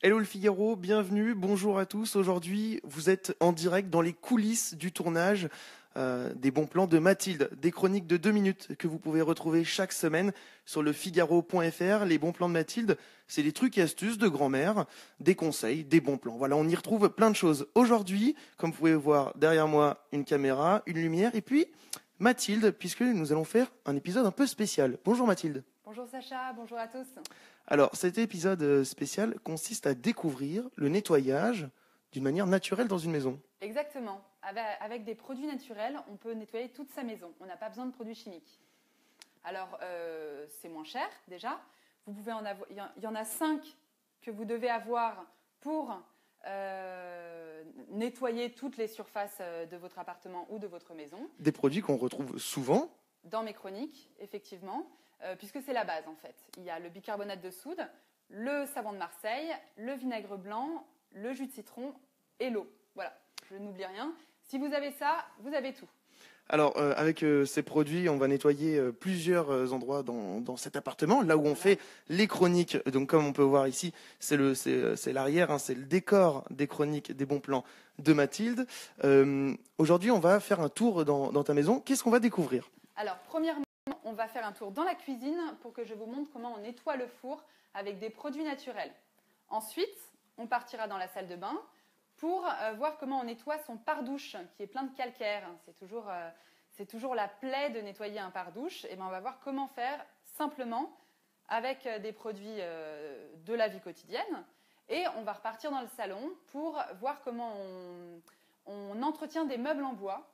Hello le Figaro, bienvenue, bonjour à tous. Aujourd'hui, vous êtes en direct dans les coulisses du tournage des bons plans de Mathilde, des chroniques de 2 minutes que vous pouvez retrouver chaque semaine sur le Figaro.fr. Les bons plans de Mathilde, c'est des trucs et astuces de grand-mère, des conseils, des bons plans. Voilà, on y retrouve plein de choses. Aujourd'hui, comme vous pouvez voir derrière moi, une caméra, une lumière, et puis Mathilde, puisque nous allons faire un épisode un peu spécial. Bonjour Mathilde. Bonjour Sacha, bonjour à tous. Alors, cet épisode spécial consiste à découvrir le nettoyage d'une manière naturelle dans une maison. Exactement. Avec des produits naturels, on peut nettoyer toute sa maison. On n'a pas besoin de produits chimiques. Alors, c'est moins cher déjà. Vous pouvez en avoir. Il y en a 5 que vous devez avoir pour nettoyer toutes les surfaces de votre appartement ou de votre maison. Des produits qu'on retrouve souvent. Dans mes chroniques, effectivement. Puisque c'est la base en fait. Il y a le bicarbonate de soude, le savon de Marseille, le vinaigre blanc, le jus de citron et l'eau. Voilà, je n'oublie rien. Si vous avez ça, vous avez tout. Alors, avec ces produits, on va nettoyer plusieurs endroits dans cet appartement, là où on fait les chroniques. Donc, comme on peut voir ici, c'est l'arrière, hein, c'est le décor des chroniques des bons plans de Mathilde. Aujourd'hui, on va faire un tour dans ta maison. Qu'est-ce qu'on va découvrir ? Alors, premièrement, on va faire un tour dans la cuisine pour que je vous montre comment on nettoie le four avec des produits naturels. Ensuite, on partira dans la salle de bain pour voir comment on nettoie son pare-douche qui est plein de calcaire. C'est toujours la plaie de nettoyer un pare-douche. Et ben, on va voir comment faire simplement avec des produits de la vie quotidienne. Et on va repartir dans le salon pour voir comment on entretient des meubles en bois.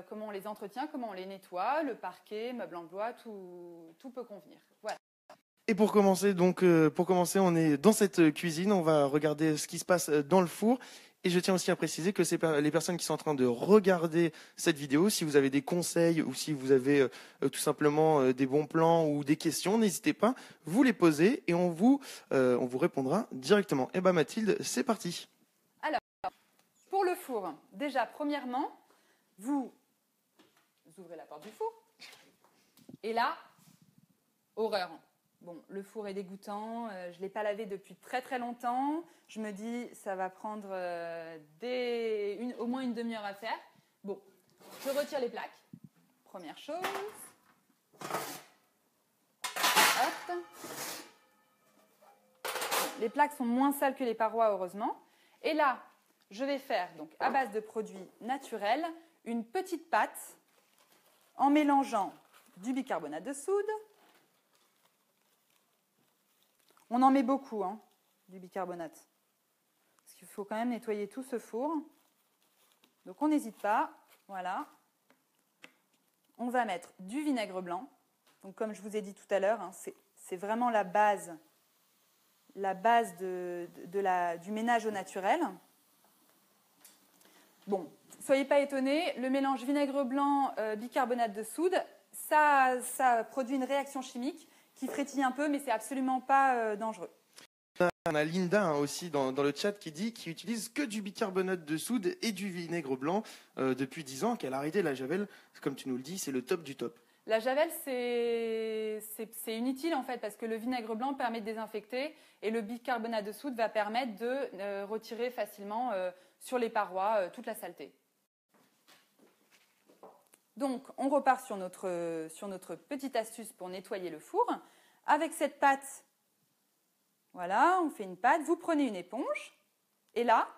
Comment on les entretient, comment on les nettoie, le parquet, meubles en bois, tout peut convenir. Voilà. Et pour commencer, on est dans cette cuisine, on va regarder ce qui se passe dans le four. Et je tiens aussi à préciser que les personnes qui sont en train de regarder cette vidéo, si vous avez des conseils ou si vous avez tout simplement des bons plans ou des questions, n'hésitez pas, vous les posez et on vous répondra directement. Eh bien Mathilde, c'est parti. Alors, pour le four, déjà premièrement, vous ouvrez la porte du four. Et là, horreur. Bon, le four est dégoûtant. Je ne l'ai pas lavé depuis très très longtemps. Je me dis, ça va prendre au moins une demi-heure à faire. Bon, je retire les plaques. Première chose. Hop. Les plaques sont moins sales que les parois, heureusement. Et là, je vais faire, donc à base de produits naturels, une petite pâte en mélangeant du bicarbonate de soude. On en met beaucoup, hein, du bicarbonate. Parce qu'il faut quand même nettoyer tout ce four. Donc on n'hésite pas. Voilà. On va mettre du vinaigre blanc. Donc comme je vous ai dit tout à l'heure, hein, c'est vraiment la base du ménage au naturel. Bon, soyez pas étonnés, le mélange vinaigre blanc, bicarbonate de soude, ça produit une réaction chimique qui frétille un peu, mais c'est absolument pas dangereux. On a Linda hein, aussi dans le chat qui utilise que du bicarbonate de soude et du vinaigre blanc depuis 10 ans, qu'elle a arrêté la javel. Comme tu nous le dis, c'est le top du top. La javel, c'est inutile en fait, parce que le vinaigre blanc permet de désinfecter et le bicarbonate de soude va permettre de retirer facilement sur les parois toute la saleté. Donc, on repart sur notre petite astuce pour nettoyer le four. Avec cette pâte, voilà, on fait une pâte. Vous prenez une éponge et là,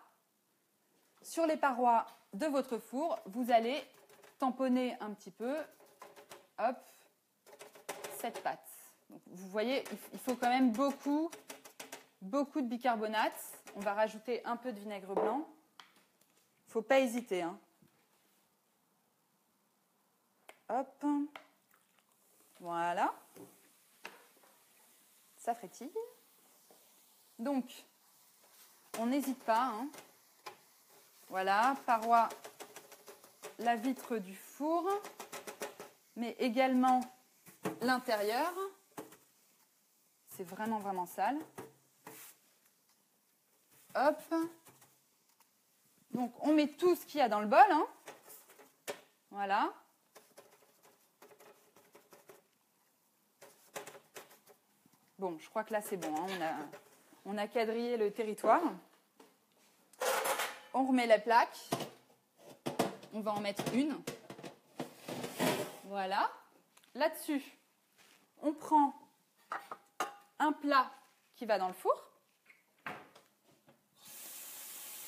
sur les parois de votre four, vous allez tamponner un petit peu, hop, cette pâte. Donc, vous voyez, il faut quand même beaucoup de bicarbonate. On va rajouter un peu de vinaigre blanc. Il ne faut pas hésiter, hein. Hop, voilà, ça frétille. Donc, on n'hésite pas, hein. Voilà, paroi, la vitre du four, mais également l'intérieur. C'est vraiment, vraiment sale. Hop. Donc, on met tout ce qu'il y a dans le bol, hein. Voilà. Bon, je crois que là, c'est bon, hein. on a quadrillé le territoire. On remet la plaque. On va en mettre une. Voilà. Là-dessus, on prend un plat qui va dans le four.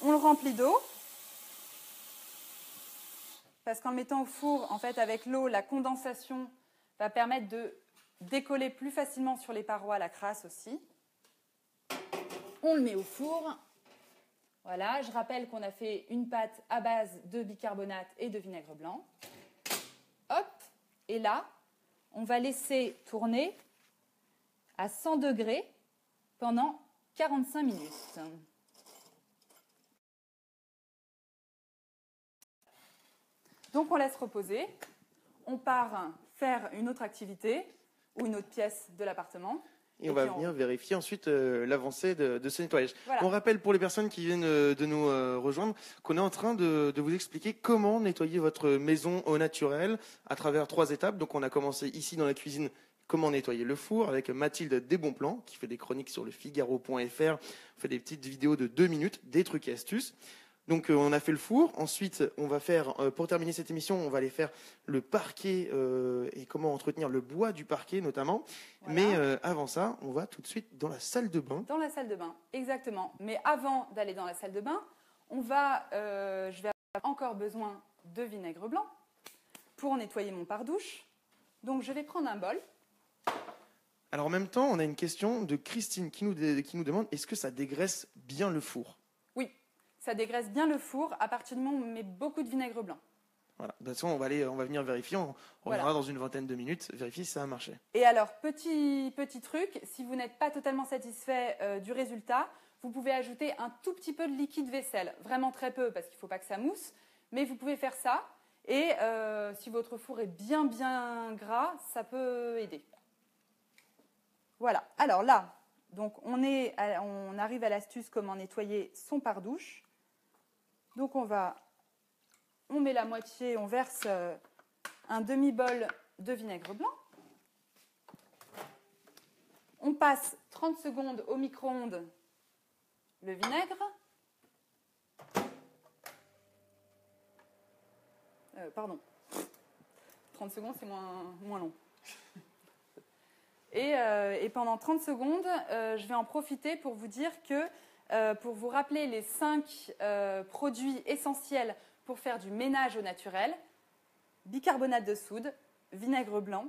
On le remplit d'eau. Parce qu'en le mettant au four, en fait, avec l'eau, la condensation va permettre de décoller plus facilement sur les parois la crasse aussi. On le met au four. Voilà, je rappelle qu'on a fait une pâte à base de bicarbonate et de vinaigre blanc. Hop, et là, on va laisser tourner à 100 degrés pendant 45 minutes. Donc on laisse reposer. On part faire une autre activité ou une autre pièce de l'appartement. Et on va venir vérifier ensuite l'avancée de ce nettoyage. Voilà. On rappelle pour les personnes qui viennent de nous rejoindre qu'on est en train de vous expliquer comment nettoyer votre maison au naturel à travers 3 étapes. Donc on a commencé ici dans la cuisine, comment nettoyer le four avec Mathilde Desbonplans qui fait des chroniques sur le Figaro.fr, fait des petites vidéos de 2 minutes, des trucs et astuces. Donc on a fait le four, ensuite on va faire, pour terminer cette émission, on va aller faire le parquet et comment entretenir le bois du parquet notamment. Voilà. Mais avant ça, on va tout de suite dans la salle de bain. Dans la salle de bain, exactement. Mais avant d'aller dans la salle de bain, je vais avoir encore besoin de vinaigre blanc pour nettoyer mon pare-douche. Donc je vais prendre un bol. Alors en même temps, on a une question de Christine qui nous demande, est-ce que ça dégraisse bien le four ? Oui. Ça dégraisse bien le four à partir du moment où on met beaucoup de vinaigre blanc. Voilà. De toute façon, on va venir vérifier. On reviendra dans une vingtaine de minutes, vérifier si ça a marché. Et alors, petit truc, si vous n'êtes pas totalement satisfait du résultat, vous pouvez ajouter un tout petit peu de liquide vaisselle. Vraiment très peu, parce qu'il ne faut pas que ça mousse. Mais vous pouvez faire ça. Et si votre four est bien gras, ça peut aider. Voilà. Alors là, donc on arrive à l'astuce comment nettoyer son pare-douche. Donc on met la moitié, on verse un demi-bol de vinaigre blanc. On passe 30 secondes au micro-ondes le vinaigre. Pardon. 30 secondes, c'est moins long. Et pendant 30 secondes, je vais en profiter pour vous dire que pour vous rappeler les 5 produits essentiels pour faire du ménage au naturel: bicarbonate de soude, vinaigre blanc,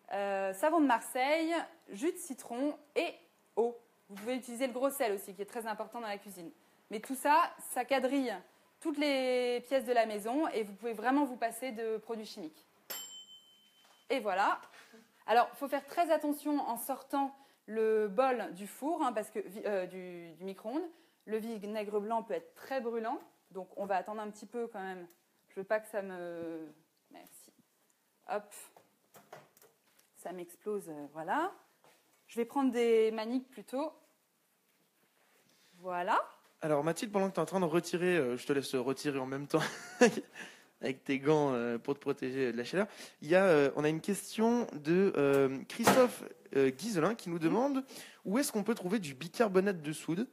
savon de Marseille, jus de citron et eau. Vous pouvez utiliser le gros sel aussi, qui est très important dans la cuisine. Mais tout ça, ça quadrille toutes les pièces de la maison et vous pouvez vraiment vous passer de produits chimiques. Et voilà. Alors, il faut faire très attention en sortant le bol du four, parce que, du micro-ondes. Le vinaigre blanc peut être très brûlant, donc on va attendre un petit peu quand même. Je ne veux pas que ça me... Merci. Hop. Ça m'explose, voilà. Je vais prendre des maniques plutôt. Voilà. Alors Mathilde, pendant que tu es en train de retirer, je te laisse retirer en même temps avec tes gants pour te protéger de la chaleur. On a une question de Christophe Guizelin qui nous demande où est-ce qu'on peut trouver du bicarbonate de soude.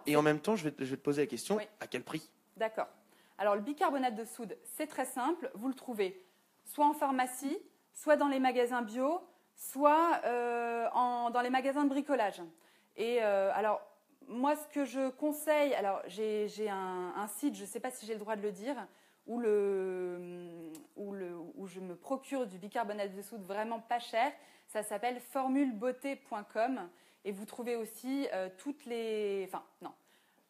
Et en même temps, je vais te poser la question, à quel prix ? D'accord. Alors le bicarbonate de soude, c'est très simple. Vous le trouvez soit en pharmacie, soit dans les magasins bio, soit dans les magasins de bricolage. Et alors, moi, ce que je conseille, alors j'ai un site, je ne sais pas si j'ai le droit de le dire, où je me procure du bicarbonate de soude vraiment pas cher. Ça s'appelle formulbeauté.com et vous trouvez aussi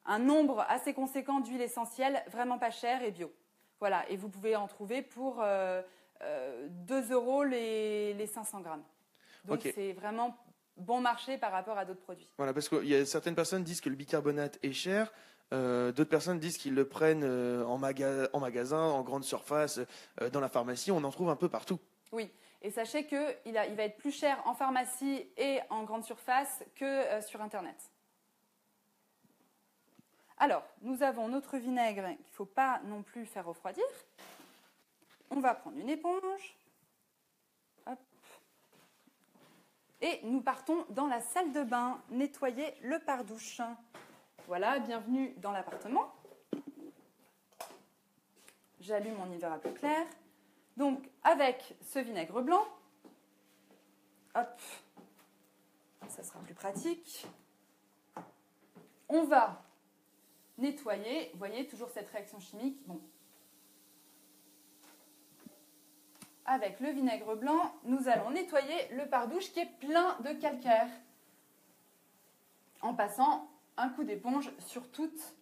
un nombre assez conséquent d'huiles essentielles vraiment pas chères et bio. Voilà, et vous pouvez en trouver pour 2 € les 500 grammes. Donc c'est vraiment bon marché par rapport à d'autres produits. Voilà, parce que certaines personnes disent que le bicarbonate est cher. D'autres personnes disent qu'ils le prennent en magasin, en grande surface, dans la pharmacie. On en trouve un peu partout. Oui, et sachez qu'il va être plus cher en pharmacie et en grande surface que sur Internet. Alors, nous avons notre vinaigre qu'il ne faut pas non plus faire refroidir. On va prendre une éponge. Hop. Et nous partons dans la salle de bain, nettoyer le pare-douche. Voilà, bienvenue dans l'appartement. J'allume, on y verra plus clair. Donc, avec ce vinaigre blanc, hop, ça sera plus pratique. On va nettoyer, vous voyez, toujours cette réaction chimique. Bon. Avec le vinaigre blanc, nous allons nettoyer le pare-douche qui est plein de calcaire. En passant un coup d'éponge sur toute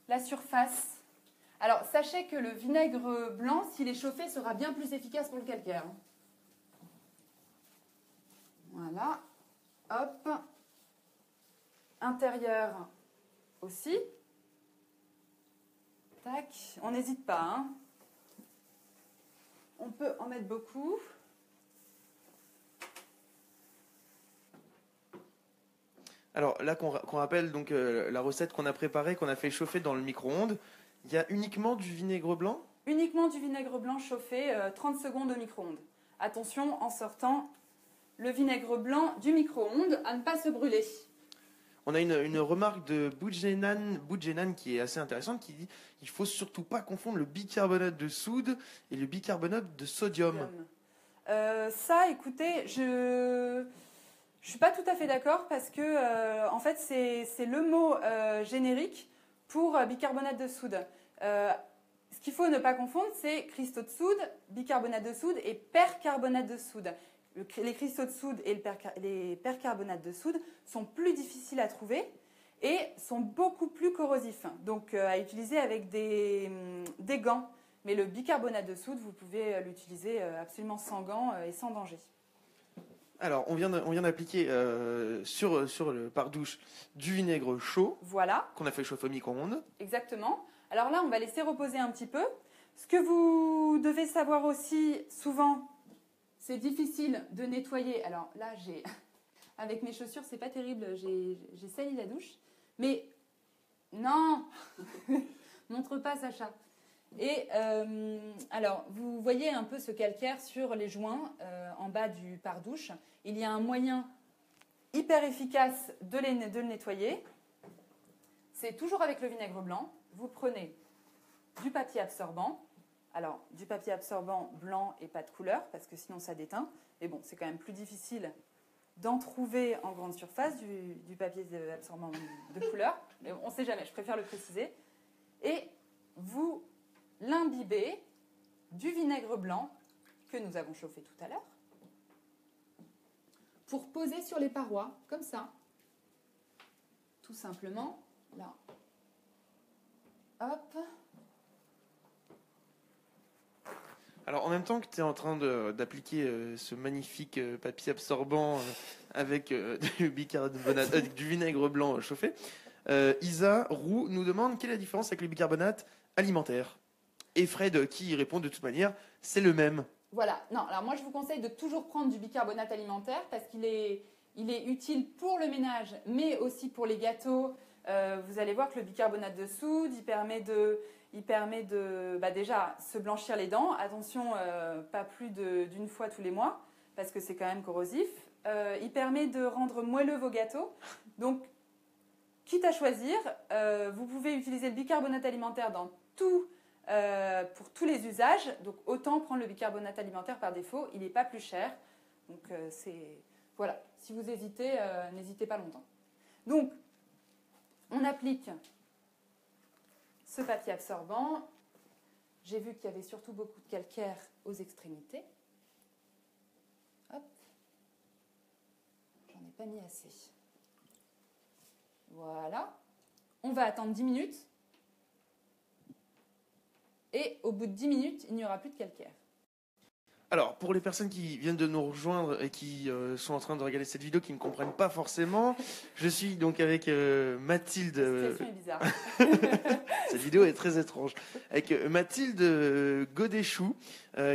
la surface. Alors, sachez que le vinaigre blanc, s'il est chauffé, sera bien plus efficace pour le calcaire. Voilà. Hop. Intérieur aussi. Tac. On n'hésite pas, hein. On peut en mettre beaucoup. Alors là, qu'on rappelle donc la recette qu'on a préparée, qu'on a fait chauffer dans le micro-ondes, il y a uniquement du vinaigre blanc? Uniquement du vinaigre blanc chauffé 30 secondes au micro-ondes. Attention, en sortant le vinaigre blanc du micro-ondes à ne pas se brûler. On a une remarque de Boudjenan qui est assez intéressante, qui dit qu'il ne faut surtout pas confondre le bicarbonate de soude et le bicarbonate de sodium. Ça, écoutez, je ne suis pas tout à fait d'accord parce que, en fait, c'est le mot générique pour bicarbonate de soude. Ce qu'il faut ne pas confondre, c'est cristaux de soude, bicarbonate de soude et percarbonate de soude. Les cristaux de soude et les percarbonates de soude sont plus difficiles à trouver et sont beaucoup plus corrosifs, donc à utiliser avec des gants. Mais le bicarbonate de soude, vous pouvez l'utiliser absolument sans gants et sans danger. Alors, on vient d'appliquer sur le pare-douche du vinaigre chaud, voilà, qu'on a fait chauffer au micro-ondes. Exactement. Alors là, on va laisser reposer un petit peu. Ce que vous devez savoir aussi, souvent, c'est difficile de nettoyer. Alors là, avec mes chaussures, c'est pas terrible, j'ai sali la douche. Mais non, montre pas, Sacha. Et alors, vous voyez un peu ce calcaire sur les joints en bas du pare-douche. Il y a un moyen hyper efficace de le nettoyer. C'est toujours avec le vinaigre blanc. Vous prenez du papier absorbant. Alors, du papier absorbant blanc et pas de couleur, parce que sinon ça déteint. Mais bon, c'est quand même plus difficile d'en trouver en grande surface, du papier absorbant de couleur. Mais on ne sait jamais, je préfère le préciser. Et vous l'imbibez du vinaigre blanc que nous avons chauffé tout à l'heure pour poser sur les parois, comme ça. Tout simplement, là. Hop. Alors, en même temps que tu es en train d'appliquer ce magnifique papier absorbant avec du vinaigre blanc chauffé, Isa Roux nous demande quelle est la différence avec le bicarbonate alimentaire. Et Fred qui répond de toute manière, c'est le même. Voilà. Non, alors moi je vous conseille de toujours prendre du bicarbonate alimentaire parce qu'il est utile pour le ménage, mais aussi pour les gâteaux. Vous allez voir que le bicarbonate de soude, il permet de déjà se blanchir les dents. Attention, pas plus d'une fois tous les mois, parce que c'est quand même corrosif. Il permet de rendre moelleux vos gâteaux. Donc, quitte à choisir, vous pouvez utiliser le bicarbonate alimentaire pour tous les usages. Donc, autant prendre le bicarbonate alimentaire par défaut. Il n'est pas plus cher. Donc, voilà. Si vous hésitez, n'hésitez pas longtemps. Donc, on applique ce papier absorbant. J'ai vu qu'il y avait surtout beaucoup de calcaire aux extrémités. Hop. J'en ai pas mis assez. Voilà. On va attendre 10 minutes. Et au bout de 10 minutes, il n'y aura plus de calcaire. Alors, pour les personnes qui viennent de nous rejoindre et qui sont en train de regarder cette vidéo, qui ne comprennent pas forcément, je suis donc avec Mathilde. La situation est bizarre. Cette vidéo est très étrange. Avec Mathilde Godéchou,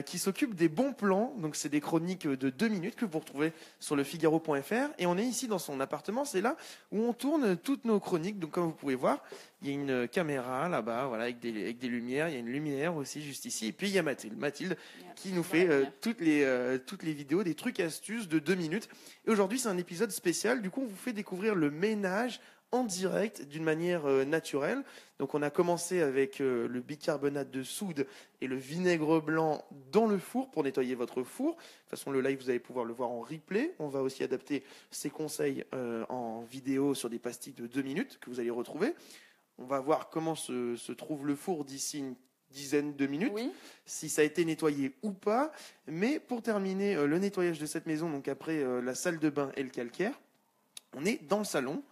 qui s'occupe des bons plans. Donc, c'est des chroniques de 2 minutes que vous retrouvez sur le Figaro.fr. Et on est ici dans son appartement. C'est là où on tourne toutes nos chroniques. Donc, comme vous pouvez voir, il y a une caméra là-bas, voilà, avec des lumières. Il y a une lumière aussi juste ici. Et puis, il y a Mathilde qui nous fait toutes les vidéos, des trucs astuces de 2 minutes. Et aujourd'hui, c'est un épisode spécial. Du coup, on vous fait découvrir le ménage en direct d'une manière naturelle. Donc on a commencé avec le bicarbonate de soude et le vinaigre blanc dans le four pour nettoyer votre four. De toute façon, le live, vous allez pouvoir le voir en replay. On va aussi adapter ces conseils en vidéo sur des pastilles de 2 minutes que vous allez retrouver. On va voir comment se trouve le four d'ici une dizaine de minutes, si ça a été nettoyé ou pas. Mais pour terminer le nettoyage de cette maison, donc après la salle de bain et le calcaire, on est dans le salon.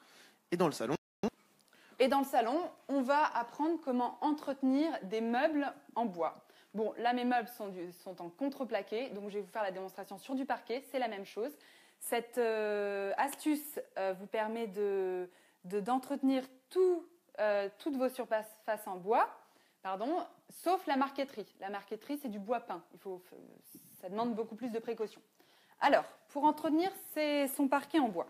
Et dans le salon, on va apprendre comment entretenir des meubles en bois. Bon, là, mes meubles sont en contreplaqué, donc je vais vous faire la démonstration sur du parquet. C'est la même chose. Cette astuce vous permet d'entretenir toutes vos surfaces en bois, sauf la marqueterie. La marqueterie, c'est du bois peint. Ça demande beaucoup plus de précautions. Alors, pour entretenir son parquet en bois,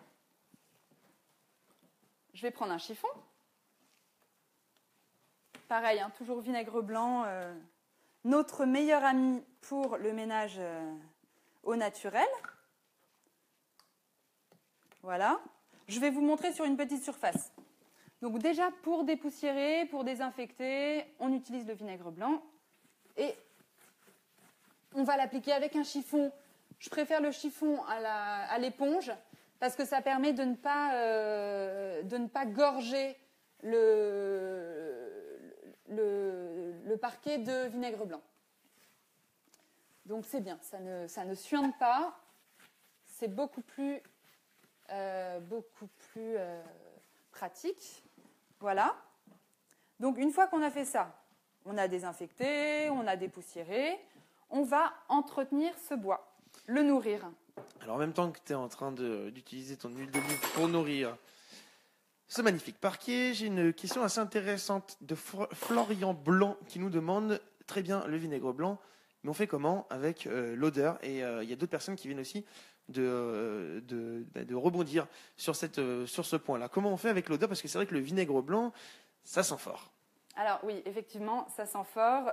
je vais prendre un chiffon. Pareil, toujours vinaigre blanc. Notre meilleur ami pour le ménage au naturel. Voilà. Je vais vous montrer sur une petite surface. Donc déjà, pour dépoussiérer, pour désinfecter, on utilise le vinaigre blanc. Et on va l'appliquer avec un chiffon. Je préfère le chiffon à l'éponge, parce que ça permet de ne pas gorger le parquet de vinaigre blanc. Donc c'est bien, ça ne suinte pas, c'est beaucoup plus pratique. Voilà. Donc une fois qu'on a fait ça, on a désinfecté, on a dépoussiéré, on va entretenir ce bois, le nourrir. Alors en même temps que tu es en train d'utiliser ton huile d'olive pour nourrir ce magnifique parquet, j'ai une question assez intéressante de Florian Blanc qui nous demande très bien le vinaigre blanc, mais on fait comment avec l'odeur? Et il y a d'autres personnes qui viennent aussi de rebondir sur ce point-là. Comment on fait avec l'odeur? Parce que c'est vrai que le vinaigre blanc, ça sent fort. Alors oui, effectivement, ça sent fort.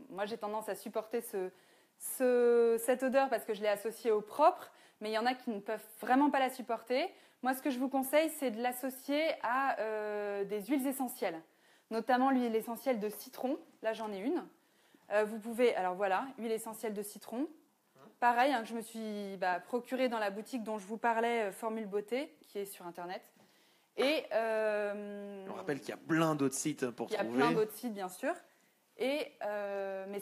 Moi, j'ai tendance à supporter cette odeur parce que je l'ai associée au propre, mais il y en a qui ne peuvent vraiment pas la supporter. Moi, ce que je vous conseille, c'est de l'associer à des huiles essentielles, notamment l'huile essentielle de citron. Là, j'en ai une. Vous pouvez, alors voilà, huile essentielle de citron. Pareil, que je me suis procurée dans la boutique dont je vous parlais, Formule Beauté, qui est sur Internet. Et on rappelle qu'il y a plein d'autres sites pour trouver. Il y a plein d'autres sites, bien sûr. Mais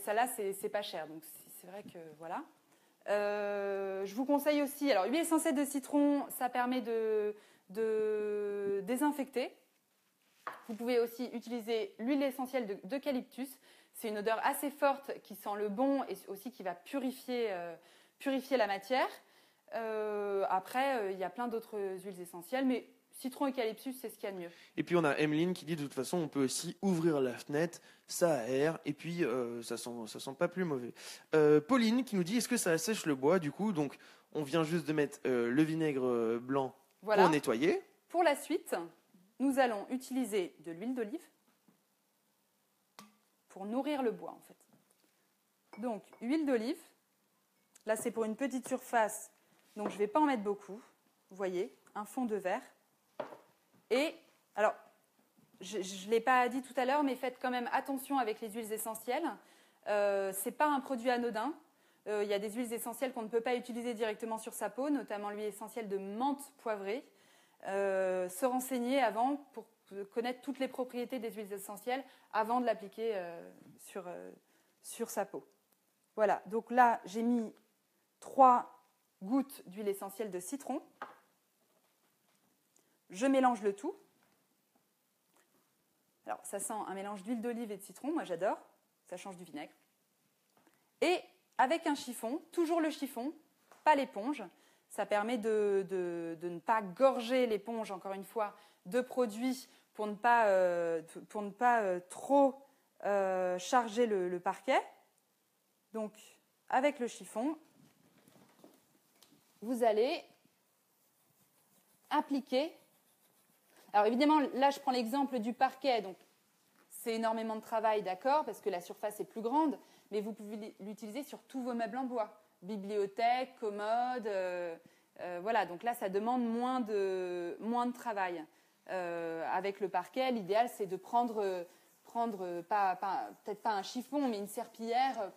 celle-là, c'est pas cher. Donc, c'est vrai que voilà. Je vous conseille aussi, alors, huile essentielle de citron, ça permet de désinfecter. Vous pouvez aussi utiliser l'huile essentielle d'eucalyptus. C'est une odeur assez forte qui sent le bon et aussi qui va purifier la matière. Après, il y a plein d'autres huiles essentielles, mais citron eucalyptus, c'est ce qu'il y a de mieux. Et puis on a Emeline qui dit de toute façon on peut aussi ouvrir la fenêtre, ça aère et puis ça sent pas plus mauvais. Pauline qui nous dit est-ce que ça assèche le bois du coup? Donc on vient juste de mettre le vinaigre blanc pour nettoyer. Pour la suite, nous allons utiliser de l'huile d'olive pour nourrir le bois en fait. Donc huile d'olive, là c'est pour une petite surface, donc je ne vais pas en mettre beaucoup. Vous voyez, un fond de verre. Et, alors, je ne l'ai pas dit tout à l'heure, mais faites quand même attention avec les huiles essentielles. Ce n'est pas un produit anodin. Il y a des huiles essentielles qu'on ne peut pas utiliser directement sur sa peau, notamment l'huile essentielle de menthe poivrée. Se renseigner avant pour connaître toutes les propriétés des huiles essentielles avant de l'appliquer sur sa peau. Voilà, donc là, j'ai mis 3 gouttes d'huile essentielle de citron. Je mélange le tout. Alors, ça sent un mélange d'huile d'olive et de citron. Moi, j'adore. Ça change du vinaigre. Et avec un chiffon, toujours le chiffon, pas l'éponge, Ça permet de ne pas gorger l'éponge, encore une fois, de produits pour ne pas trop charger le parquet. Donc, avec le chiffon, vous allez appliquer. Alors évidemment, là je prends l'exemple du parquet, donc c'est énormément de travail, d'accord, parce que la surface est plus grande, mais vous pouvez l'utiliser sur tous vos meubles en bois, bibliothèque, commode, voilà, donc là ça demande moins de travail. Avec le parquet, l'idéal c'est de prendre peut-être pas un chiffon, mais une serpillière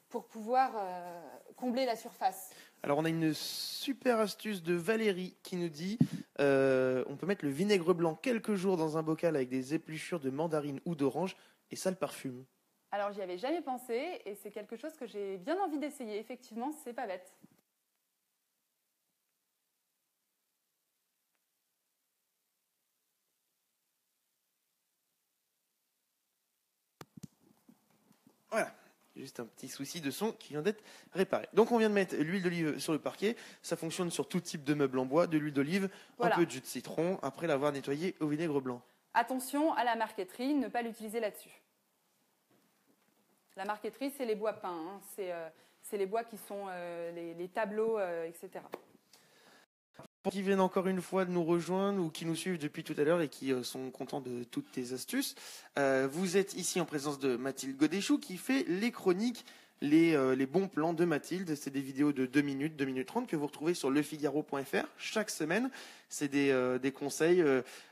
pour pouvoir combler la surface. Alors on a une super astuce de Valérie qui nous dit on peut mettre le vinaigre blanc quelques jours dans un bocal avec des épluchures de mandarine ou d'orange et ça le parfume. Alors j'y avais jamais pensé et c'est quelque chose que j'ai bien envie d'essayer. Effectivement, c'est pas bête. Voilà. Juste un petit souci de son qui vient d'être réparé. Donc on vient de mettre l'huile d'olive sur le parquet. Ça fonctionne sur tout type de meubles en bois, de l'huile d'olive, voilà. Un peu de jus de citron, après l'avoir nettoyé au vinaigre blanc. Attention à la marqueterie, ne pas l'utiliser là-dessus. La marqueterie, c'est les bois peints, hein. C'est les bois qui sont les tableaux, etc. Pour qui viennent encore une fois de nous rejoindre ou qui nous suivent depuis tout à l'heure et qui sont contents de toutes tes astuces, vous êtes ici en présence de Mathilde Godéchou qui fait les chroniques, les bons plans de Mathilde. C'est des vidéos de 2 minutes, 2 minutes 30 que vous retrouvez sur lefigaro.fr chaque semaine. C'est des conseils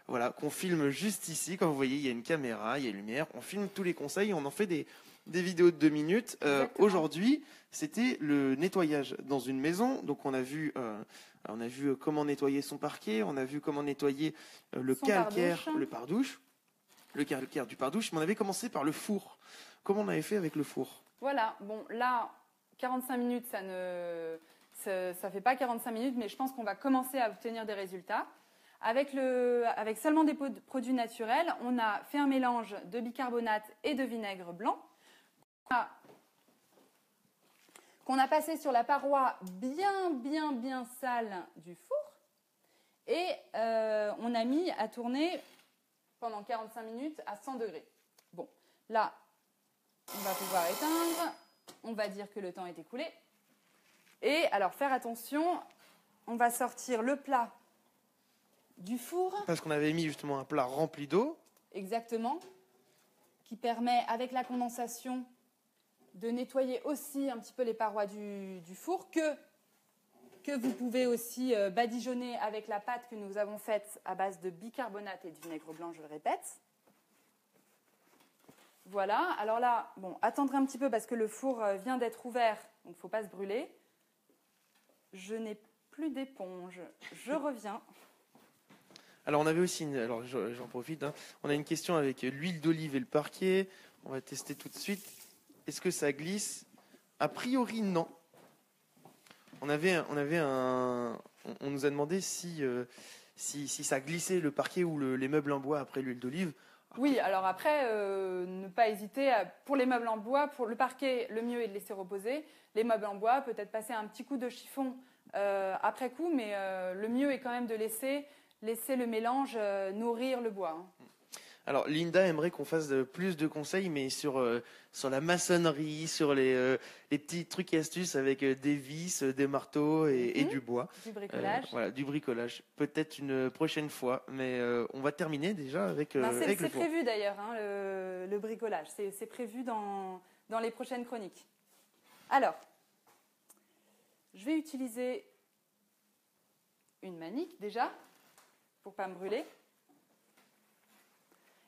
voilà, qu'on filme juste ici. Comme vous voyez, il y a une caméra, il y a une lumière. On filme tous les conseils, on en fait des vidéos de 2 minutes. Aujourd'hui, c'était le nettoyage dans une maison. Donc on a vu comment nettoyer son parquet, on a vu comment nettoyer le calcaire, le pardouche, le calcaire du pardouche. Mais on avait commencé par le four. Comment on avait fait avec le four? Voilà, bon là, 45 minutes, ça fait pas 45 minutes, mais je pense qu'on va commencer à obtenir des résultats. Avec seulement des produits naturels, on a fait un mélange de bicarbonate et de vinaigre blanc qu'on a passé sur la paroi bien sale du four et on a mis à tourner pendant 45 minutes à 100 degrés. Bon, là, on va pouvoir éteindre, on va dire que le temps est écoulé. Et alors, faire attention, on va sortir le plat du four. Parce qu'on avait mis justement un plat rempli d'eau. Exactement, qui permet, avec la condensation, de nettoyer aussi un petit peu les parois du four, que vous pouvez aussi badigeonner avec la pâte que nous avons faite à base de bicarbonate et de vinaigre blanc, je le répète. Voilà, alors là, bon, attendre un petit peu parce que le four vient d'être ouvert, donc il ne faut pas se brûler. Je n'ai plus d'éponge, je reviens. Alors on avait aussi, alors j'en profite, hein. On a une question avec l'huile d'olive et le parquet. On va tester tout de suite. Est-ce que ça glisse? A priori, non. On nous a demandé si ça glissait le parquet ou les meubles en bois après l'huile d'olive. Oui, alors après, ne pas hésiter. Pour les meubles en bois, pour le parquet, le mieux est de laisser reposer. Les meubles en bois, peut-être passer un petit coup de chiffon après coup, mais le mieux est quand même de laisser le mélange nourrir le bois. Hein. Alors, Linda aimerait qu'on fasse plus de conseils, mais sur la maçonnerie, sur les petits trucs et astuces avec des vis, des marteaux et du bois. Du bricolage. Voilà, du bricolage. Peut-être une prochaine fois, mais on va terminer déjà avec le four. C'est prévu d'ailleurs, hein, le bricolage. C'est prévu dans les prochaines chroniques. Alors, je vais utiliser une manique déjà, pour ne pas me brûler.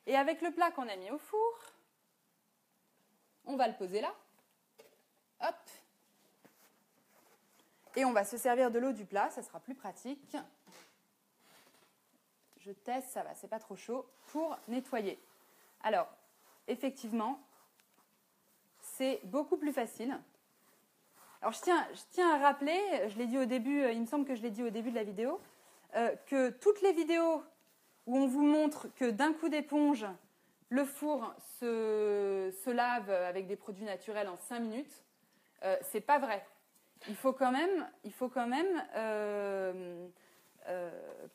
Et avec le plat qu'on a mis au four, on va le poser là. Hop. Et on va se servir de l'eau du plat, ça sera plus pratique. Je teste, ça va, c'est pas trop chaud, pour nettoyer. Alors, effectivement, c'est beaucoup plus facile. Alors, je tiens à rappeler, je l'ai dit au début, il me semble que je l'ai dit au début de la vidéo, que toutes les vidéos où on vous montre que d'un coup d'éponge, le four se lave avec des produits naturels en 5 minutes, c'est pas vrai. il faut quand même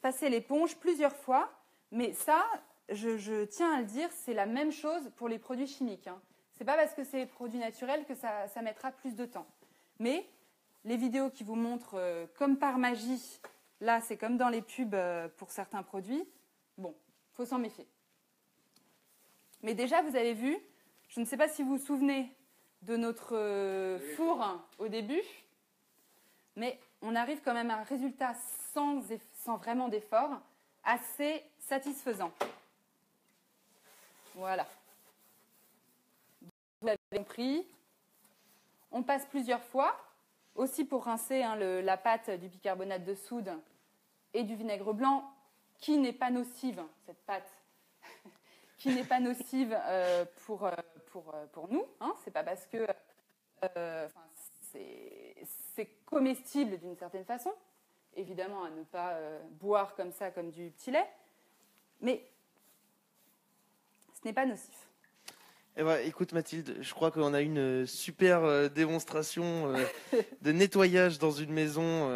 passer l'éponge plusieurs fois. Mais ça, je tiens à le dire, c'est la même chose pour les produits chimiques. Hein. Ce n'est pas parce que c'est des produits naturels que ça mettra plus de temps. Mais les vidéos qui vous montrent, comme par magie, là c'est comme dans les pubs pour certains produits, bon, il faut s'en méfier. Mais déjà, vous avez vu, je ne sais pas si vous vous souvenez de notre four au début, mais on arrive quand même à un résultat sans vraiment d'effort, assez satisfaisant. Voilà. Vous l'avez compris. On passe plusieurs fois, aussi pour rincer la pâte du bicarbonate de soude et du vinaigre blanc, qui n'est pas nocive, cette pâte, qui n'est pas nocive pour nous. Hein. C'est pas parce que c'est comestible d'une certaine façon. Évidemment, à ne pas boire comme ça, comme du petit lait. Mais ce n'est pas nocif. Eh ben, écoute Mathilde, je crois qu'on a une super démonstration de nettoyage dans une maison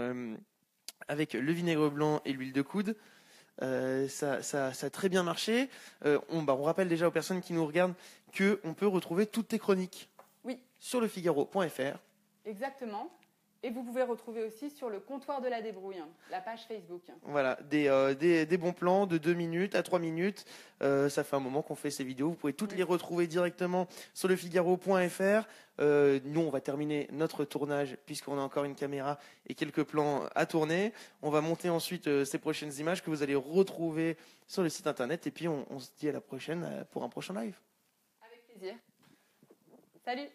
avec le vinaigre blanc et l'huile de coude. Ça a très bien marché. On rappelle déjà aux personnes qui nous regardent qu'on peut retrouver toutes tes chroniques sur lefigaro.fr. Exactement. Et vous pouvez retrouver aussi sur le comptoir de la débrouille, la page Facebook. Voilà, des bons plans de 2 minutes à 3 minutes. Ça fait un moment qu'on fait ces vidéos. Vous pouvez toutes les retrouver directement sur lefigaro.fr. Nous, on va terminer notre tournage puisqu'on a encore une caméra et quelques plans à tourner. On va monter ensuite ces prochaines images que vous allez retrouver sur le site internet. Et puis, on se dit à la prochaine pour un prochain live. Avec plaisir. Salut!